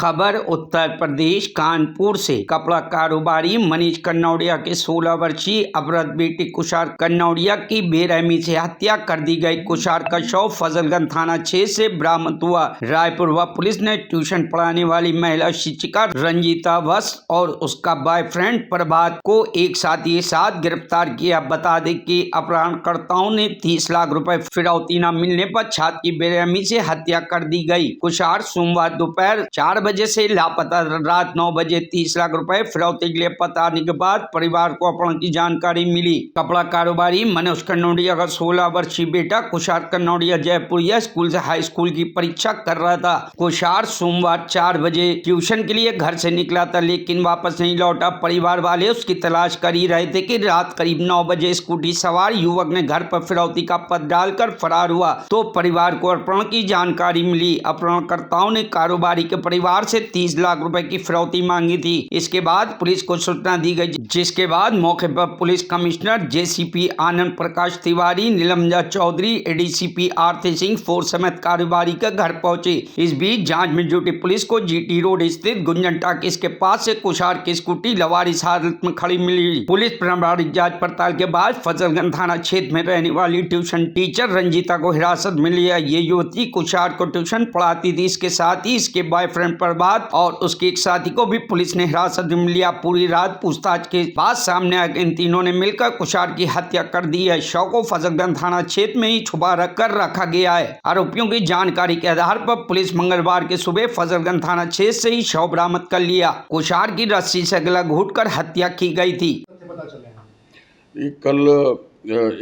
खबर उत्तर प्रदेश कानपुर से। कपड़ा कारोबारी मनीष कन्नौड़िया के 16 वर्षीय अपहृत बेटे कुशार कन्नौड़िया की बेरहमी से हत्या कर दी गई। कुशार का शव फजलगंज थाना क्षेत्र से बरामद हुआ। रायपुर पुलिस ने ट्यूशन पढ़ाने वाली महिला शिक्षिका रंजीता वत्स और उसका बॉयफ्रेंड प्रभात को एक साथ गिरफ्तार किया। बता दें कि अपहरणकर्ताओं ने 30 लाख रुपए फिरौती न मिलने पर छात्र की बेरहमी से हत्या कर दी गई। कुशार सोमवार दोपहर 4 बजे से लापता। रात 9 बजे 30 लाख रुपए फिरौती के लिए पता आने के बाद परिवार को अपहरण की जानकारी मिली। कपड़ा कारोबारी मनोज कन्नौड़िया का 16 वर्षीय बेटा कुशार कन्नौड़िया जयपुरिया स्कूल से हाई स्कूल की परीक्षा कर रहा था। कुशार सोमवार 4 बजे ट्यूशन के लिए घर से निकला था, लेकिन वापस नहीं लौटा। परिवार वाले उसकी तलाश कर ही रहे थे कि रात करीब 9 बजे स्कूटी सवार युवक ने घर पर फिरौती का पद डालकर फरार हुआ, तो परिवार को अपहरण की जानकारी मिली। अपहरणकर्ताओं ने कारोबारी के परिवार से 30 लाख रुपए की फिरौती मांगी थी। इसके बाद पुलिस को सूचना दी गई, जिसके बाद मौके पर police commissioner JCB Anand Prakash Tiwari, नीलमजा Chaudhary, ADCP आरती सिंह फोर्स समेत कारोबारी के घर पहुंचे। इस बीच जांच में जुटी पुलिस को जीटी रोड स्थित गुंजन टाकिस के पास से कुशार की स्कूटी लवारिस हालत में खड़ी मिली। पुलिस प्रारंभिक जांच पड़ताल के बाद फजलगंज थाना क्षेत्र में रहने वाली ट्यूशन टीचर रंजीता को हिरासत में लिया। ये युवती कुशार को ट्यूशन पढ़ाती थी। इसके साथ ही इसके बॉयफ्रेंड प्रभात और उसके एक साथी को भी पुलिस ने हिरासत में लिया। पूरी रात पूछताछ के बाद सामने आए इन तीनों ने मिलकर कुशार की हत्या कर दी है। शव को फजलगंज थाना क्षेत्र में ही छुपा कर रखा गया है। आरोपियों की जानकारी के आधार पर पुलिस मंगलवार के सुबह फजलगंज थाना क्षेत्र से ही शव बरामद कर लिया। कुशार की रस्सी से गला घोंटकर हत्या की गई थी। कल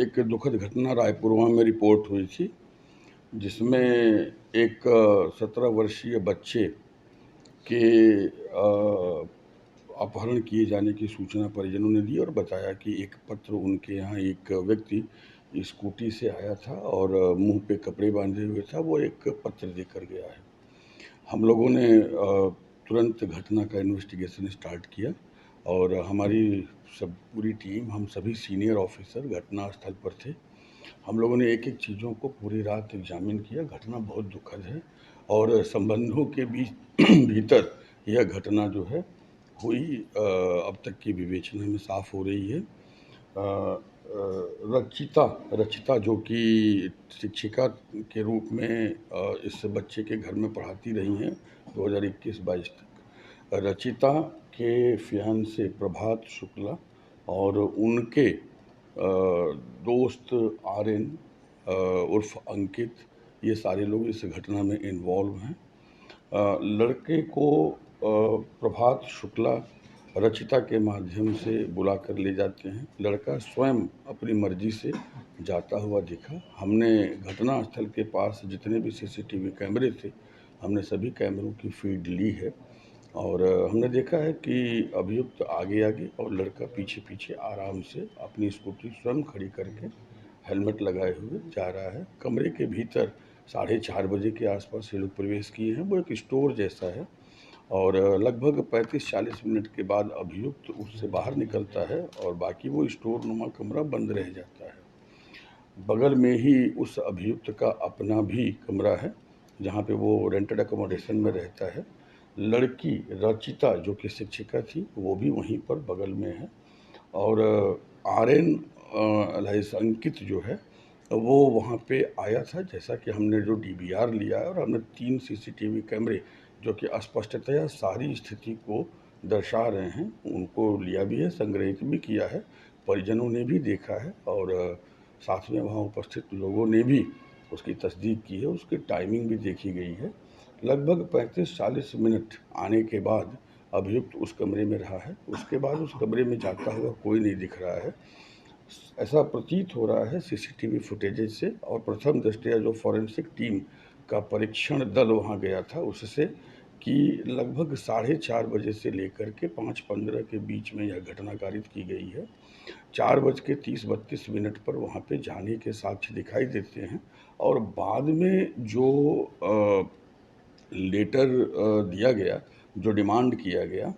एक दुखद घटना रायपुर में रिपोर्ट हुई थी, जिसमें एक 17 वर्षीय बच्चे के अपहरण किए जाने की सूचना परिजनों ने दी और बताया कि एक पत्र उनके यहाँ एक व्यक्ति स्कूटी से आया था और मुंह पे कपड़े बांधे हुए था, वो एक पत्र देकर गया है। हम लोगों ने तुरंत घटना का इन्वेस्टिगेशन स्टार्ट किया और हमारी पूरी टीम, हम सभी सीनियर ऑफिसर घटनास्थल पर थे। हम लोगों ने एक एक चीज़ों को पूरी रात एग्जामिन किया। घटना बहुत दुखद है और संबंधों के भीतर यह घटना जो है हुई अब तक की विवेचना में साफ हो रही है। रचिता जो कि शिक्षिका के रूप में इस बच्चे के घर में पढ़ाती रही हैं 2021-22 तक। रचिता के फियांसे प्रभात शुक्ला और उनके दोस्त आर्यन उर्फ अंकित, ये सारे लोग इस घटना में इन्वॉल्व हैं। लड़के को प्रभात शुक्ला रचिता के माध्यम से बुला कर ले जाते हैं। लड़का स्वयं अपनी मर्जी से जाता हुआ दिखा। हमने घटनास्थल के पास जितने भी सीसीटीवी कैमरे थे, हमने सभी कैमरों की फीड ली है और हमने देखा है कि अभियुक्त आगे और लड़का पीछे आराम से अपनी स्कूटी स्वयं खड़ी करके हेलमेट लगाए हुए जा रहा है। कमरे के भीतर 4:30 बजे के आसपास ये लोग प्रवेश किए हैं। वो एक स्टोर जैसा है और लगभग 35-40 मिनट के बाद अभियुक्त उससे बाहर निकलता है और बाकी वो स्टोर नुमा कमरा बंद रह जाता है। बगल में ही उस अभियुक्त का अपना भी कमरा है, जहाँ पे वो रेंटेड अकोमोडेशन में रहता है। लड़की रचिता जो कि शिक्षिका थी, वो भी वहीं पर बगल में है और आर्यन अंकित जो है वो वहाँ पे आया था। जैसा कि हमने जो डीवीआर लिया है और हमने 3 सीसीटीवी कैमरे जो कि स्पष्टतया सारी स्थिति को दर्शा रहे हैं, उनको लिया भी है, संग्रहित भी किया है। परिजनों ने भी देखा है और साथ में वहाँ उपस्थित लोगों ने भी उसकी तस्दीक की है। उसकी टाइमिंग भी देखी गई है। लगभग 35-40 मिनट आने के बाद अभियुक्त उस कमरे में रहा है। उसके बाद उस कमरे में जाता हुआ कोई नहीं दिख रहा है, ऐसा प्रतीत हो रहा है सीसीटीवी फुटेजेज से। और प्रथम दृष्टया जो फॉरेंसिक टीम का परीक्षण दल वहां गया था, उससे कि लगभग 4:30 बजे से लेकर के 5:15 के बीच में यह घटना कारित की गई है। 4:30-32 पर वहां पे जाने के साक्ष्य दिखाई देते हैं और बाद में जो लेटर दिया गया, जो डिमांड किया गया,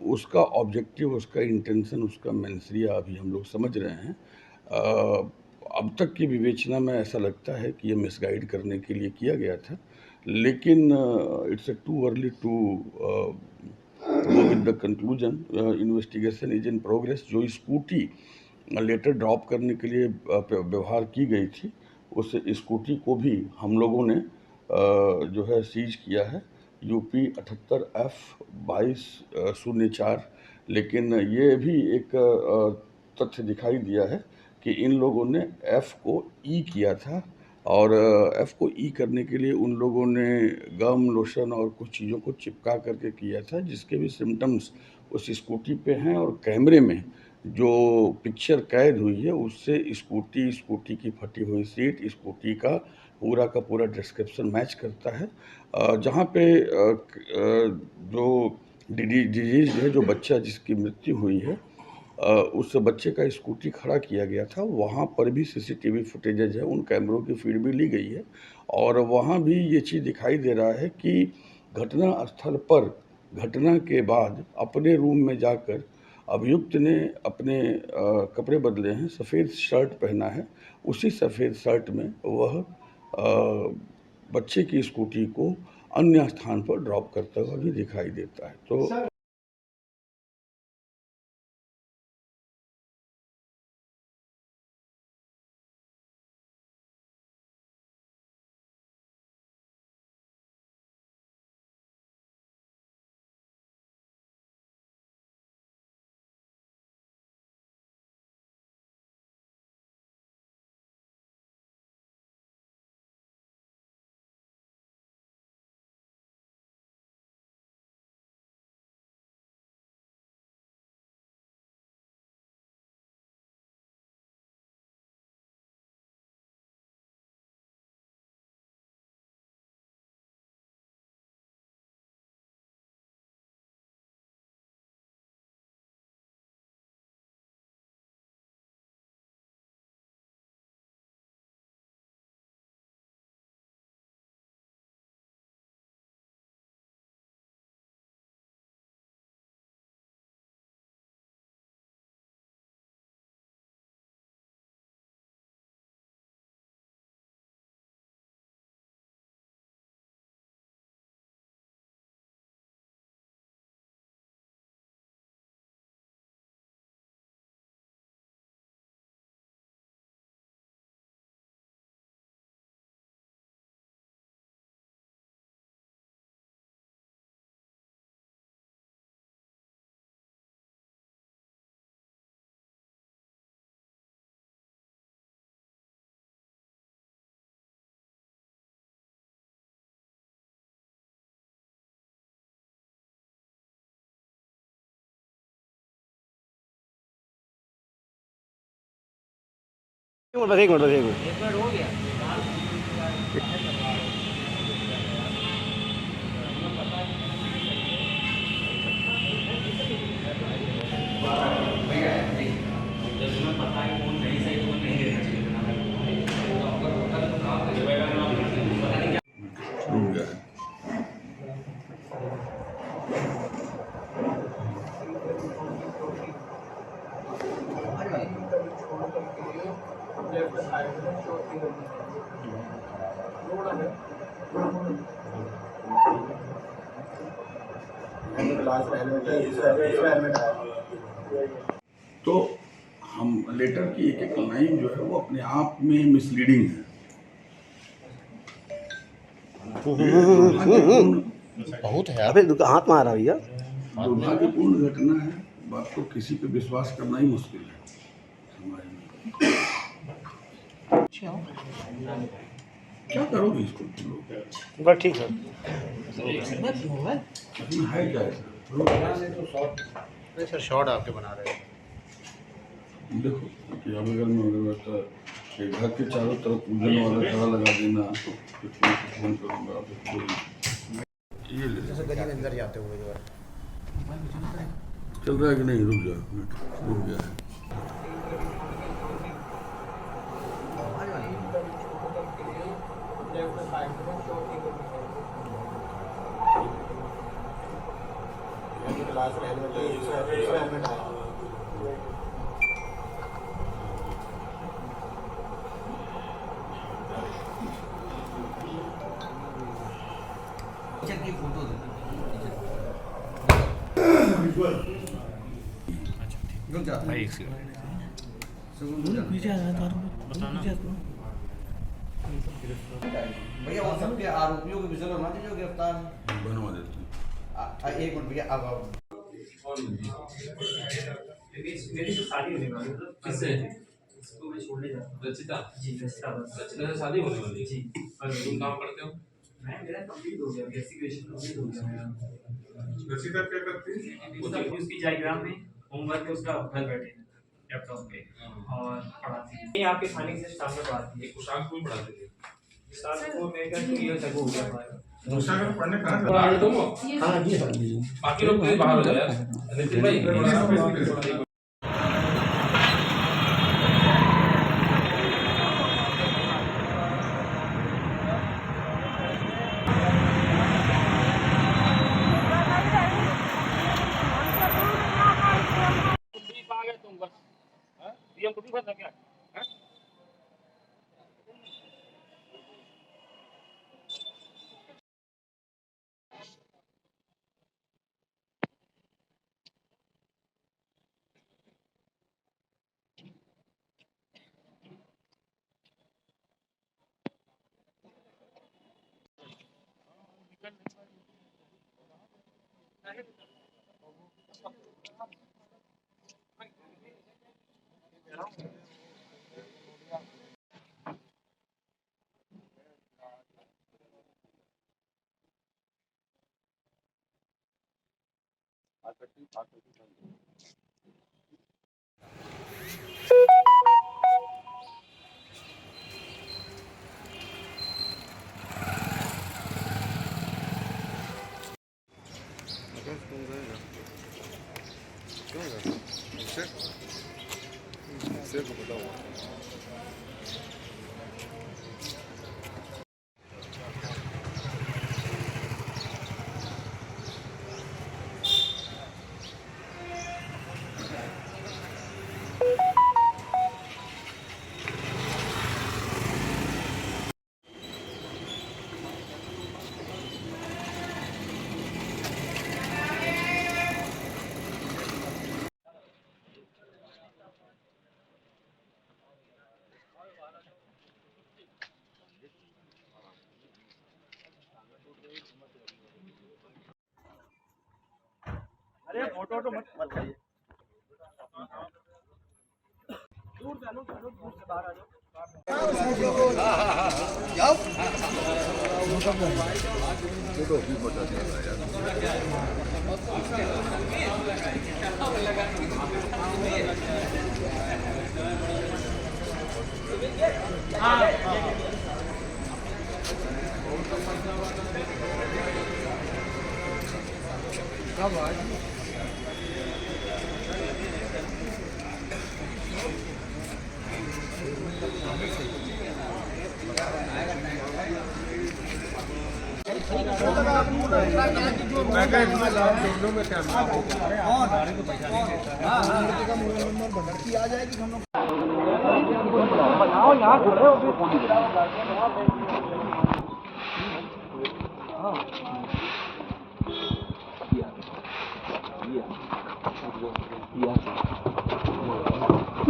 उसका ऑब्जेक्टिव, उसका इंटेंशन, उसका मेंसरिया अभी हम लोग समझ रहे हैं। अब तक की विवेचना में ऐसा लगता है कि ये मिसगाइड करने के लिए किया गया था, लेकिन it's too early to go with the conclusion. Investigation is in progress. जो स्कूटी लेटर ड्रॉप करने के लिए व्यवहार की गई थी, उस स्कूटी को भी हम लोगों ने जो है सीज किया है, यूपी 78F 2204। लेकिन ये भी एक तथ्य दिखाई दिया है कि इन लोगों ने एफ़ को ई किया था, और एफ़ को ई करने के लिए उन लोगों ने गम, लोशन और कुछ चीज़ों को चिपका करके किया था, जिसके भी सिम्टम्स उस स्कूटी पे हैं। और कैमरे में जो पिक्चर कैद हुई है, उससे स्कूटी की फटी हुई सीट, स्कूटी का पूरा डिस्क्रिप्शन मैच करता है। जहाँ पे जो डिजीज है, जो बच्चा जिसकी मृत्यु हुई है, उस बच्चे का स्कूटी खड़ा किया गया था, वहाँ पर भी सीसीटीवी फुटेजेज है, उन कैमरों की फीड भी ली गई है। और वहाँ भी ये चीज़ दिखाई दे रहा है कि घटना स्थल पर घटना के बाद अपने रूम में जाकर अभियुक्त ने अपने कपड़े बदले हैं, सफ़ेद शर्ट पहना है, उसी सफ़ेद शर्ट में वह बच्चे की स्कूटी को अन्य स्थान पर ड्रॉप करता हुआ भी दिखाई देता है। तो एक मिनट। रुक गया है। तो हम लेटर की एक एक लाइन जो है वो अपने आप में मिसलीडिंग है। बहुत है अबे हाथ मारा भैया। दुर्भाग्यपूर्ण घटना है, बात को किसी पे विश्वास करना ही मुश्किल है समाज में। क्या करोगे इसको तुम लोग? बस ठीक है। इसमें है क्या ऐसा? नहीं सर, शॉर्ट आपके बना रहे हैं। देखो कि अब अगर मैं लगता कि घर के चारों तरफ पूजन वाला खड़ा लगा देना, तो फोन करूँगा तो ये ले जैसे गली में अंदर जाते हुए जो है चल रहा है कि नहीं? रुक जाओ एक मिनट, रुक गया है। टीचर की फोटो दो। रुक जा भाई, एक सेकंड पीछे आ रहा था। भैया वो सबके आरोपियों के विषय में बना दीजिए गिरफ्तार बनवा देते हैं। एक मिनट भैया, अब मेरी तो शादी होने वाली है। किससे? इसको मैं छोड़ने जा रहा हूँ। रचिता? जी, रचिता से शादी होने वाली है? जी। और तुम काम करते हो? मैं, मेरा कंप्लीट हो गया, बेसिक ग्रेजुएशन कंप्लीट हो गया मेरा। रचिता क्या करती है? उसकी डायग्राम में होमवर्क है उसका, घर बैठे लैपटॉप पे और पढ़ाती है। यहाँ के खाने से शाम में पढ़ाती है। कुशाक को पढ़ाती है। कुशाक को मैं क्या 2 ईयर तक हो गया हमारा। कुशाक को पढ़ने कहाँ जाता है? तुम? हाँ जी सर। बाकी लोग तो बाहर हो जाए यार। नितिन भाई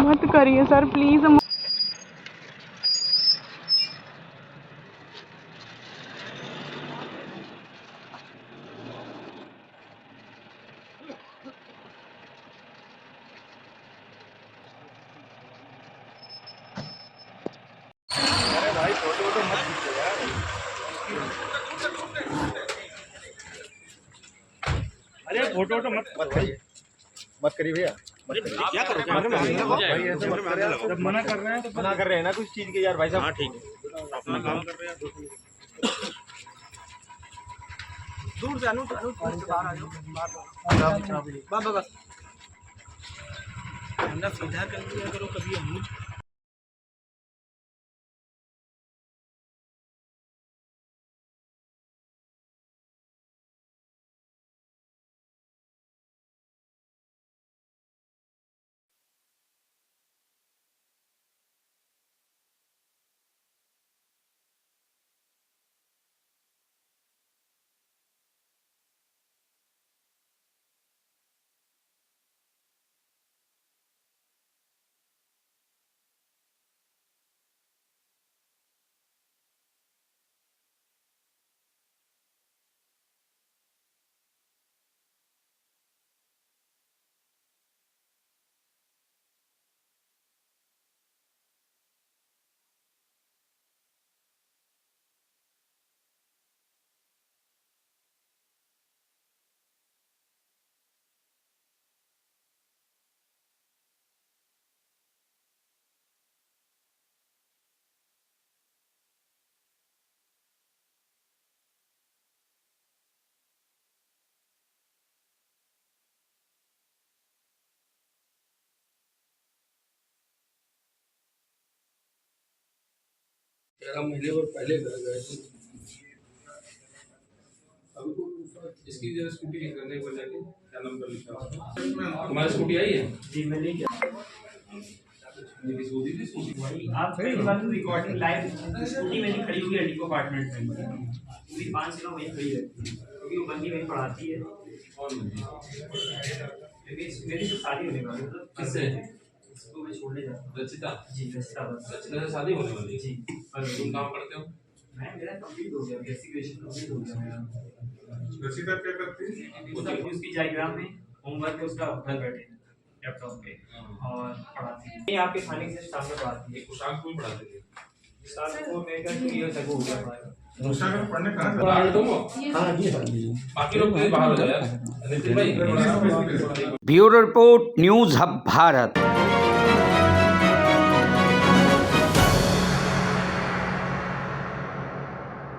मत करिए सर प्लीज। अरे फोटो तो मत करिए भैया। क्या करो भाई, ऐसे मत करिए। जब मना कर रहे हैं तो मना कर रहे हैं ना कुछ चीज के यार भाई साहब। हाँ ठीक है, अपना काम कर रहे हैं। दूर से बाहर आ जाओ। बस हमने सीधा कर दिया करो कभी हम 13 महीने और पहले घर गए थे। इसकी जरा स्कूटी की करने को जाके क्या नंबर लिखा है तुम्हारी स्कूटी आई है जी मैं नहीं गया मेरी स्कूटी थी स्कूटी वही आप पहली बात तो रिकॉर्डिंग लाइव स्कूटी मेरी खड़ी हुई है डिको अपार्टमेंट में पूरी 5 दिनों वहीं खड़ी रहती है क्योंकि वो बंदी वहीं पढ़ाती है और मेरी तो शादी होने वाली है किससे इसको मैं छोड़ने जा रहा हूँ रचिता जी रचिता रचिता से शादी होने वाली है जी और तुम काम करते हो मैं मेरा कंप्लीट हो गया बेसिक ग्रेजुएशन कंप्लीट हो गया मेरा रचिता क्या करती है उसकी डायग्राम में होमवर्क है उसका घर बैठे लैपटॉप पे और पढ़ाती है ये आपके खाने से शाम में पढ़ाती है कुशाल को भी पढ़ाते थे साल को मेरे का 2 इयर्स अगो हो गया हमारा पढ़ने कहाँ हाँ जी बाकी लोग प्लीज बाहर हो जाए यार नितिन भाई bureau report news hub Bharat.